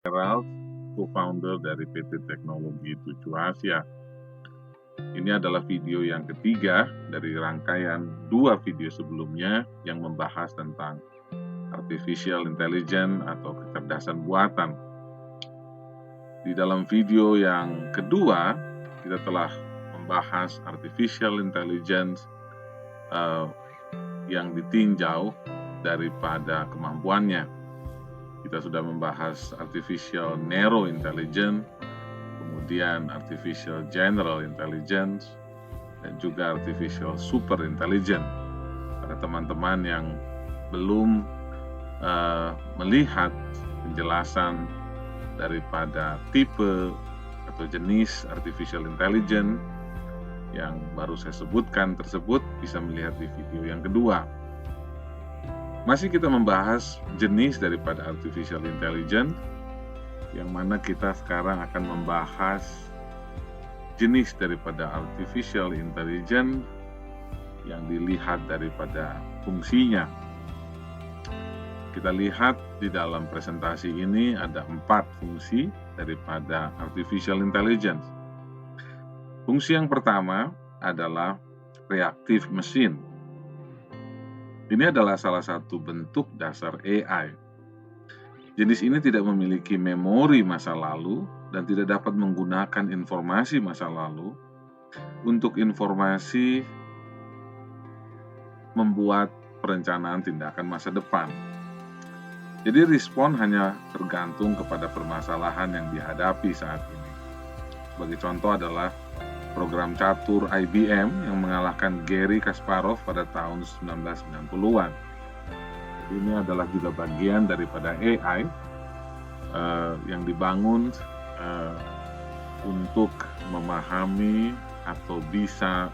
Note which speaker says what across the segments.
Speaker 1: Gerald, co-founder dari PT Teknologi 7 Asia. Ini adalah video yang ketiga dari rangkaian 2 video sebelumnya yang membahas tentang artificial intelligence atau kecerdasan buatan. Di dalam video yang kedua, kita telah membahas artificial intelligence yang ditinjau daripada kemampuannya. Kita sudah membahas artificial narrow intelligence, kemudian artificial general intelligence, dan juga artificial super intelligence. Pada teman-teman yang belum melihat penjelasan daripada tipe atau jenis artificial intelligence yang baru saya sebutkan tersebut, bisa melihat di video yang kedua. Masih kita membahas jenis daripada artificial intelligence, yang mana kita sekarang akan membahas jenis daripada artificial intelligence yang dilihat daripada fungsinya. Kita lihat di dalam presentasi ini ada 4 fungsi daripada artificial intelligence. Fungsi yang pertama adalah reactive machine. Ini adalah salah satu bentuk dasar AI. Jenis ini tidak memiliki memori masa lalu dan tidak dapat menggunakan informasi masa lalu untuk informasi membuat perencanaan tindakan masa depan. Jadi respon hanya tergantung kepada permasalahan yang dihadapi saat ini. Sebagai contoh adalah program catur IBM yang mengalahkan Garry Kasparov pada tahun 1990-an. Ini adalah juga bagian daripada AI yang dibangun untuk memahami atau bisa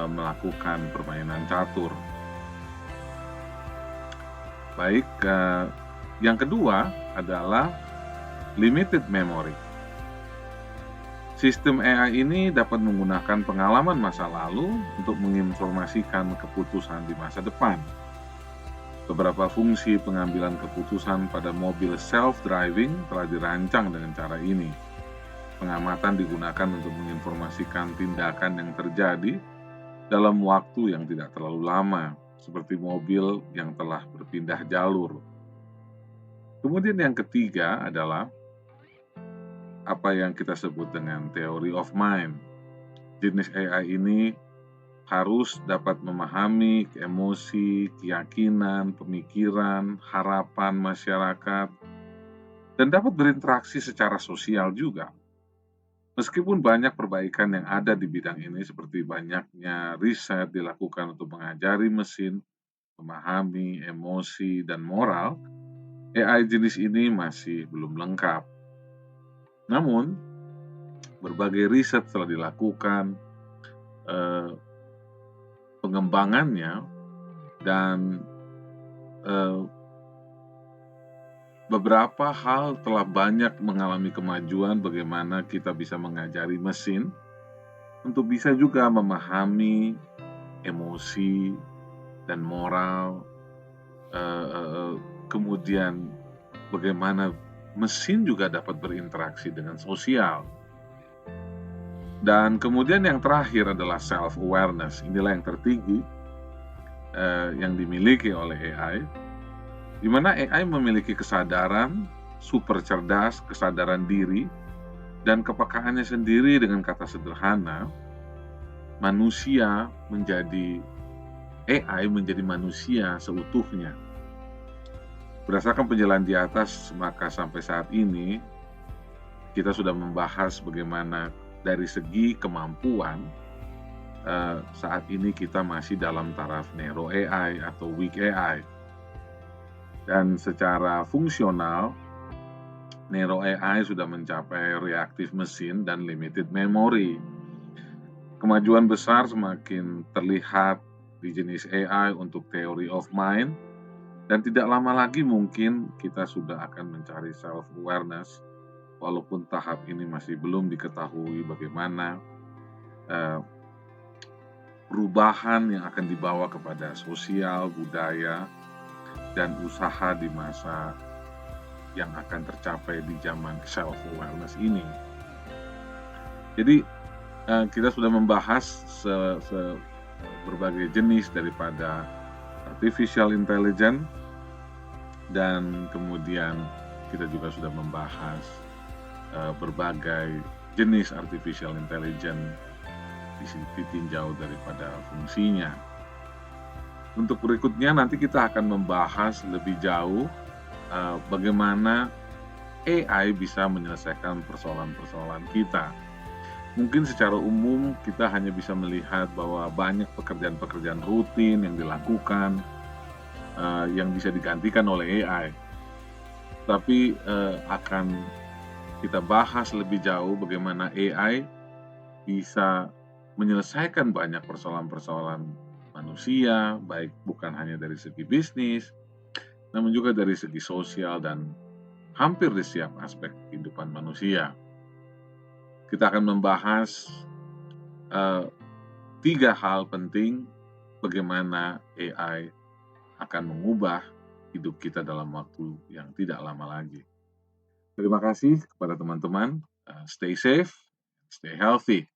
Speaker 1: melakukan permainan catur. Baik, yang kedua adalah limited memory. Sistem AI ini dapat menggunakan pengalaman masa lalu untuk menginformasikan keputusan di masa depan. Beberapa fungsi pengambilan keputusan pada mobil self-driving telah dirancang dengan cara ini. Pengamatan digunakan untuk menginformasikan tindakan yang terjadi dalam waktu yang tidak terlalu lama, seperti mobil yang telah berpindah jalur. Kemudian yang ketiga adalah apa yang kita sebut dengan theory of mind. Jenis AI ini harus dapat memahami emosi, keyakinan, pemikiran, harapan masyarakat, dan dapat berinteraksi secara sosial juga. Meskipun banyak perbaikan yang ada di bidang ini, seperti banyaknya riset dilakukan untuk mengajari mesin memahami emosi dan moral, AI jenis ini masih belum lengkap. Namun, berbagai riset telah dilakukan, pengembangannya, dan beberapa hal telah banyak mengalami kemajuan bagaimana kita bisa mengajari mesin untuk bisa juga memahami emosi dan moral, kemudian bagaimana mesin juga dapat berinteraksi dengan sosial. Dan kemudian yang terakhir adalah self-awareness. Inilah yang tertinggi yang dimiliki oleh AI, di mana AI memiliki kesadaran super cerdas, kesadaran diri, dan kepekaannya sendiri. Dengan kata sederhana, AI menjadi manusia seutuhnya. Berdasarkan penjelasan di atas, maka sampai saat ini kita sudah membahas bagaimana dari segi kemampuan, saat ini kita masih dalam taraf narrow AI atau weak AI. Dan secara fungsional, narrow AI sudah mencapai reactive machine dan limited memory. Kemajuan besar semakin terlihat di jenis AI untuk theory of mind, dan tidak lama lagi mungkin kita sudah akan mencari self-awareness, walaupun tahap ini masih belum diketahui bagaimana perubahan yang akan dibawa kepada sosial, budaya, dan usaha di masa yang akan tercapai di zaman self-awareness ini. Jadi, kita sudah membahas berbagai jenis daripada artificial intelligence, dan kemudian kita juga sudah membahas berbagai jenis artificial intelligence ditinjau daripada fungsinya. Untuk berikutnya nanti kita akan membahas lebih jauh bagaimana AI bisa menyelesaikan persoalan-persoalan kita. Mungkin secara umum kita hanya bisa melihat bahwa banyak pekerjaan-pekerjaan rutin yang dilakukan yang bisa digantikan oleh AI. Tapi akan kita bahas lebih jauh bagaimana AI bisa menyelesaikan banyak persoalan-persoalan manusia, baik bukan hanya dari segi bisnis, namun juga dari segi sosial dan hampir di setiap aspek kehidupan manusia. Kita akan membahas 3 hal penting bagaimana AI akan mengubah hidup kita dalam waktu yang tidak lama lagi. Terima kasih kepada teman-teman. Stay safe, stay healthy.